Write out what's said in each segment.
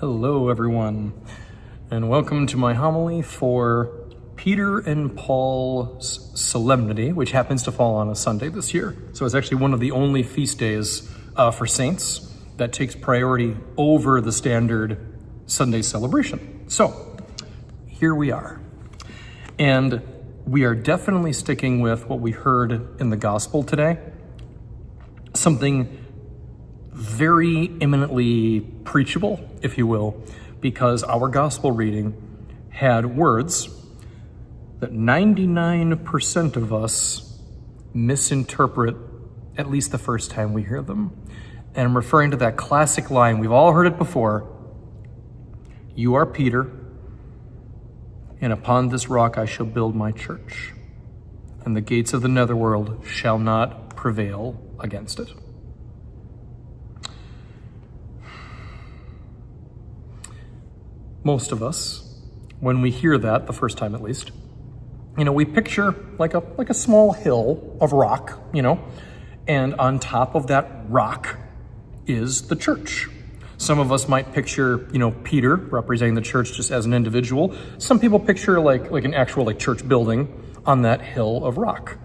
Hello, everyone, and welcome to my homily for Peter and Paul's Solemnity, which happens to fall on a Sunday this year. So it's actually one of the only feast days for saints that takes priority over the standard Sunday celebration. So here we are. And we are definitely sticking with what we heard in the gospel today. Something very eminently preachable, if you will, because our gospel reading had words that 99% of us misinterpret at least the first time we hear them. And I'm referring to that classic line, we've all heard it before, "You are Peter, and upon this rock I shall build my church, and the gates of the netherworld shall not prevail against it." Most of us, when we hear that, the first time at least, we picture like a small hill of rock, and on top of that rock is the church. Some of us might picture, Peter representing the church just as an individual. Some people picture like an actual church building on that hill of rock.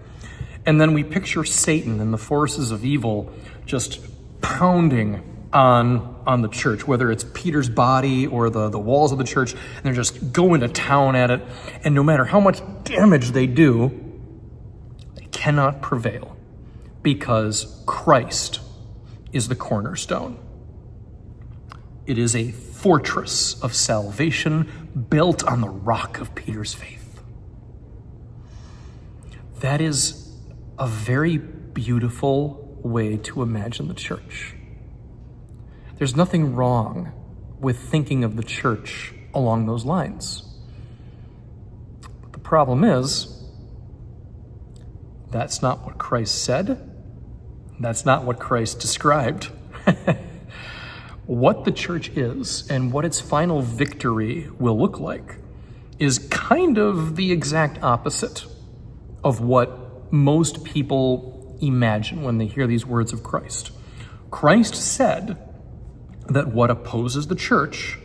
And then we picture Satan and the forces of evil just pounding on the church, whether it's Peter's body or the walls of the church, and they're just going to town at it. And no matter how much damage they do, they cannot prevail because Christ is the cornerstone. It is a fortress of salvation built on the rock of Peter's faith. That is a very beautiful way to imagine the church. There's nothing wrong with thinking of the church along those lines. But the problem is, that's not what Christ said. That's not what Christ described. What the church is and what its final victory will look like is kind of the exact opposite of what most people imagine when they hear these words of Christ. Christ said that what opposes the church,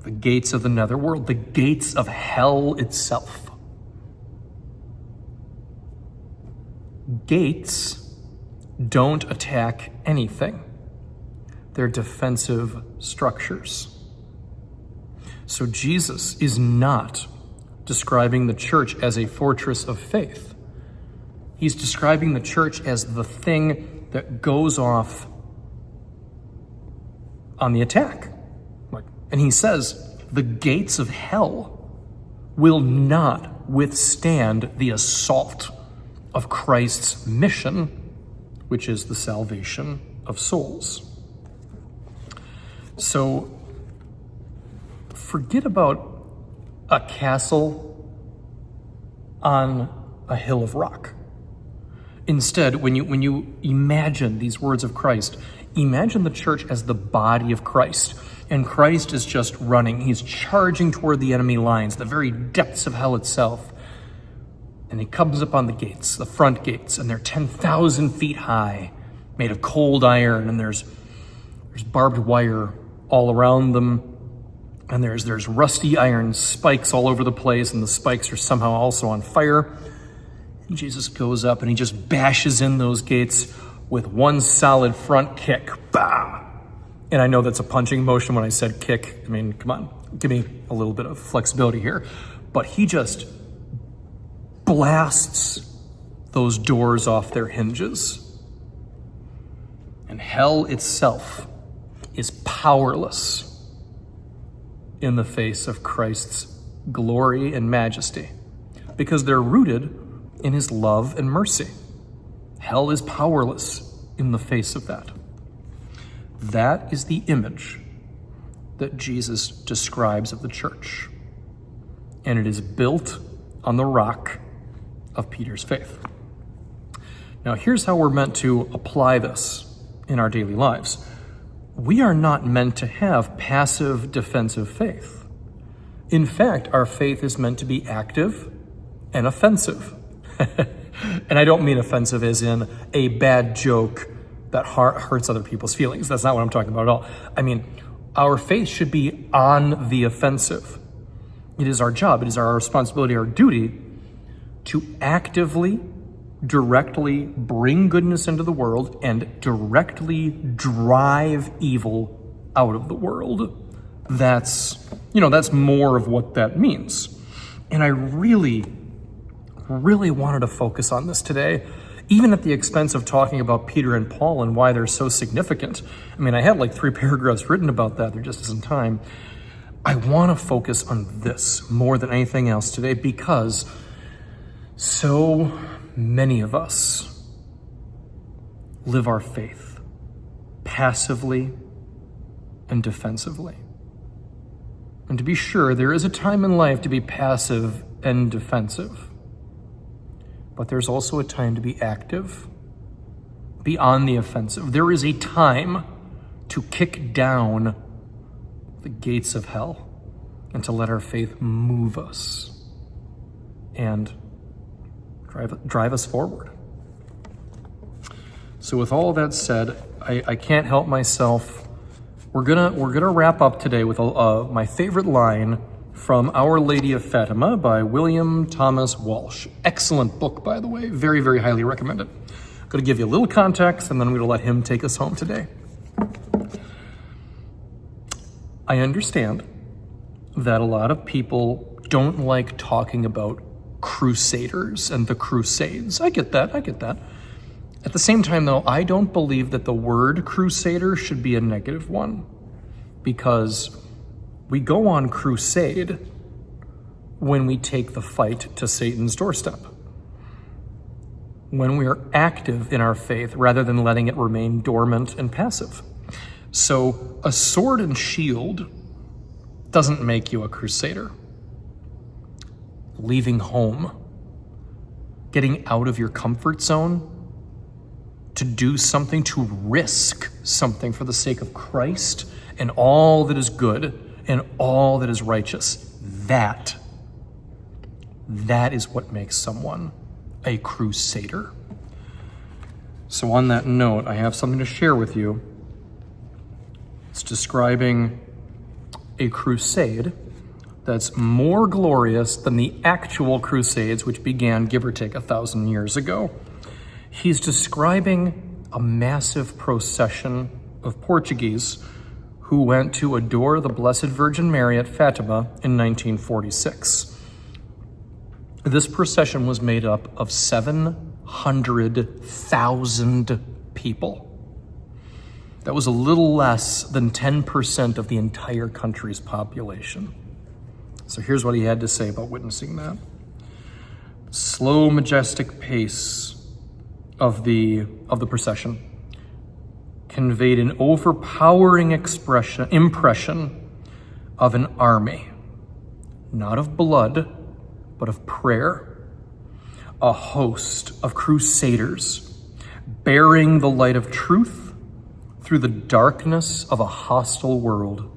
the gates of the netherworld, the gates of hell itself. Gates don't attack anything. They're defensive structures. So Jesus is not describing the church as a fortress of faith. He's describing the church as the thing that goes off on the attack. And he says, the gates of hell will not withstand the assault of Christ's mission, which is the salvation of souls. So forget about a castle on a hill of rock. Instead, when you imagine these words of Christ, imagine the church as the body of Christ. And Christ is just running. He's charging toward the enemy lines, the very depths of hell itself. And he comes up on the gates, the front gates, and they're 10,000 feet high, made of cold iron, and there's barbed wire all around them. And there's rusty iron spikes all over the place, and the spikes are somehow also on fire. And Jesus goes up and he just bashes in those gates with one solid front kick. Bah! And I know that's a punching motion when I said kick. I mean, come on, give me a little bit of flexibility here. But he just blasts those doors off their hinges. And hell itself is powerless in the face of Christ's glory and majesty, because they're rooted in his love and mercy. Hell is powerless in the face of that. That is the image that Jesus describes of the church. And it is built on the rock of Peter's faith. Now, here's how we're meant to apply this in our daily lives. We are not meant to have passive defensive faith. In fact, our faith is meant to be active and offensive. And I don't mean offensive as in a bad joke that hurts other people's feelings. That's not what I'm talking about at all. I mean, Our faith should be on the offensive. It is our job, it is our responsibility, our duty to actively, directly bring goodness into the world and directly drive evil out of the world. That's more of what that means. And I really wanted to focus on this today, even at the expense of talking about Peter and Paul and why they're so significant. I mean, I had like 3 paragraphs written about that. There just isn't time. I want to focus on this more than anything else today because so many of us live our faith passively and defensively. And to be sure, there is a time in life to be passive and defensive. But there's also a time to be active, be on the offensive. There is a time to kick down the gates of hell and to let our faith move us and drive us forward. So with all that said, I can't help myself. We're gonna wrap up today with my favorite line from Our Lady of Fatima by William Thomas Walsh. Excellent book, by the way. Very, very highly recommended. I'm going to give you a little context, and then I'm going to let him take us home today. I understand that a lot of people don't like talking about crusaders and the Crusades. I get that. At the same time, though, I don't believe that the word crusader should be a negative one, because we go on crusade when we take the fight to Satan's doorstep, when we are active in our faith rather than letting it remain dormant and passive. So a sword and shield doesn't make you a crusader. Leaving home, getting out of your comfort zone to do something, to risk something for the sake of Christ and all that is good and all that is righteous, that is what makes someone a crusader. So on that note, I have something to share with you. It's describing a crusade that's more glorious than the actual crusades, which began, give or take, 1,000 years ago. He's describing a massive procession of Portuguese who went to adore the Blessed Virgin Mary at Fatima in 1946. This procession was made up of 700,000 people. That was a little less than 10% of the entire country's population. So here's what he had to say about witnessing that. Slow, majestic pace of the procession conveyed an overpowering impression of an army, not of blood, but of prayer, a host of crusaders bearing the light of truth through the darkness of a hostile world,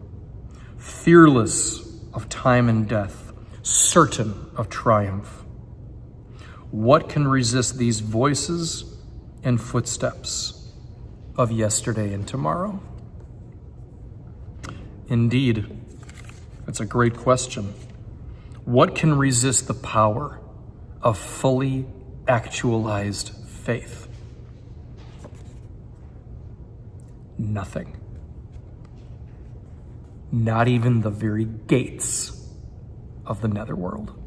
fearless of time and death, certain of triumph. What can resist these voices and footsteps of yesterday and tomorrow? Indeed, that's a great question. What can resist the power of fully actualized faith? Nothing. Not even the very gates of the netherworld.